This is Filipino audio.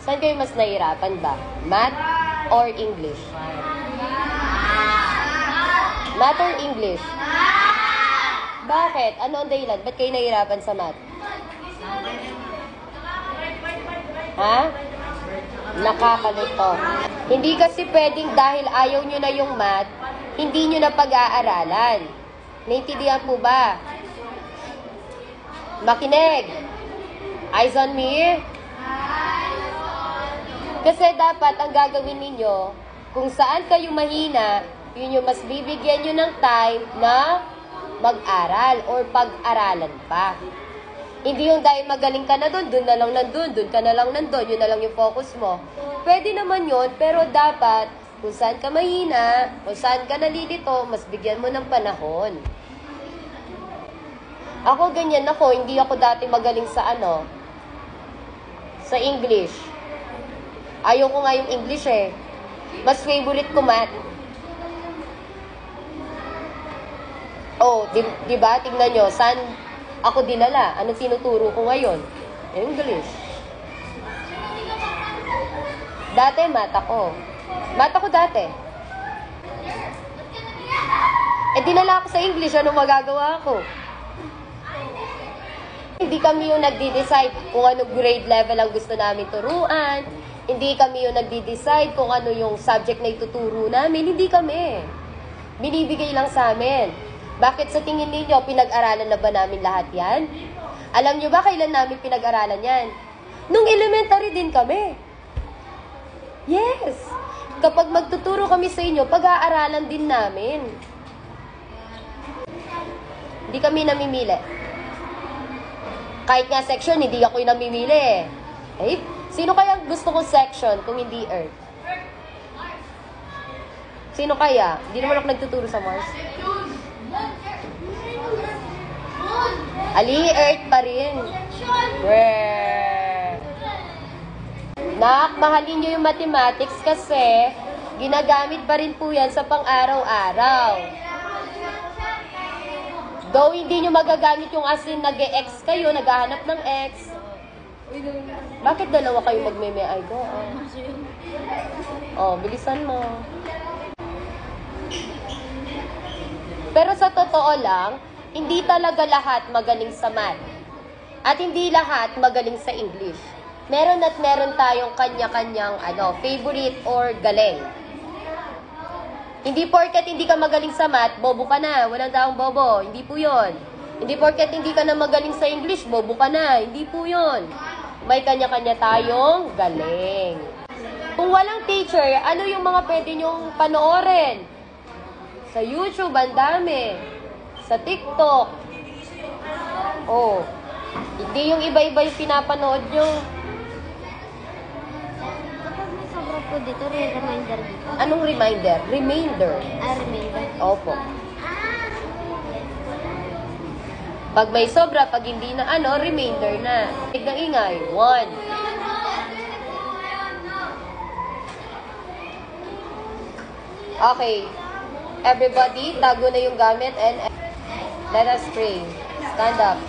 Saan kayo mas nahihirapan ba? Math or English? Math or English? Bakit? Ano ang dahilan? Ba't kayo nahihirapan sa math? Ha? Nakakalito. Hindi kasi pwedeng dahil ayaw nyo na yung math, hindi nyo na pag-aaralan. Naintindihan po ba? Makinig. Eyes on me. Kasi dapat ang gagawin ninyo, kung saan kayo mahina, yun yung mas bibigyan nyo ng time na mag-aral or pag-aralan pa. Hindi yung dahil magaling ka na doon, doon na lang nandun, doon ka na lang nandun, yun na lang yung focus mo. Pwede naman yun, pero dapat kung saan ka mahina, kung saan ka nalilito, mas bigyan mo ng panahon. Ako ganyan ako, hindi ako dati magaling sa sa English. Ayaw ko nga yung English eh. Mas favorite ko math. Oh, di ba? Tingnan nyo, saan ako dinala? Anong tinuturo ko ngayon? English. Dati, math ako. Math ako dati. Dinala ako sa English. Anong magagawa ko? Hindi kami yung nagde-decide kung anong grade level ang gusto namin turuan. Hindi kami yung nagde-decide kung ano yung subject na ituturo namin. Hindi kami. Binibigay lang sa amin. Bakit sa tingin ninyo, pinag-aralan na ba namin lahat yan? Alam nyo ba kailan namin pinag-aralan yan? Nung elementary din kami. Yes! Kapag magtuturo kami sa inyo, pag-aaralan din namin. Hindi kami namimili. Kahit nga section, hindi ako yung namimili. Eh, sino kaya gusto kong section kung hindi Earth? Sino kaya? Hindi naman ako nagtuturo sa Mars. Ali, Earth pa rin. Nak, mahalin nyo yung mathematics kasi ginagamit pa rin po yan sa pang-araw-araw. Though hindi nyo magagamit yung as in nag-e-X kayo, naghahanap ng X. Bakit dalawa kayo magme-may go? Bilisan mo. Pero sa totoo lang, hindi talaga lahat magaling sa math. At hindi lahat magaling sa English. Meron at meron tayong kanya-kanyang favorite or galing. Hindi porket hindi ka magaling sa math, bobo ka na. Walang taong bobo. Hindi po yun. Hindi porket hindi ka na magaling sa English, bobo ka na. Hindi po yun. May kanya-kanya tayong galing. Kung walang teacher, ano yung mga pwede nyong panoorin? Sa YouTube, ang dami. Sa TikTok. Hindi yung iba-iba yung pinapanood nyo. Po dito, reminder dito. Anong reminder? Remainder. Remainder. Opo. Pag may sobra, pag hindi na remainder na. Tignan ingay. 1. Okay. Everybody, tago na yung gamit and let us pray. Stand up.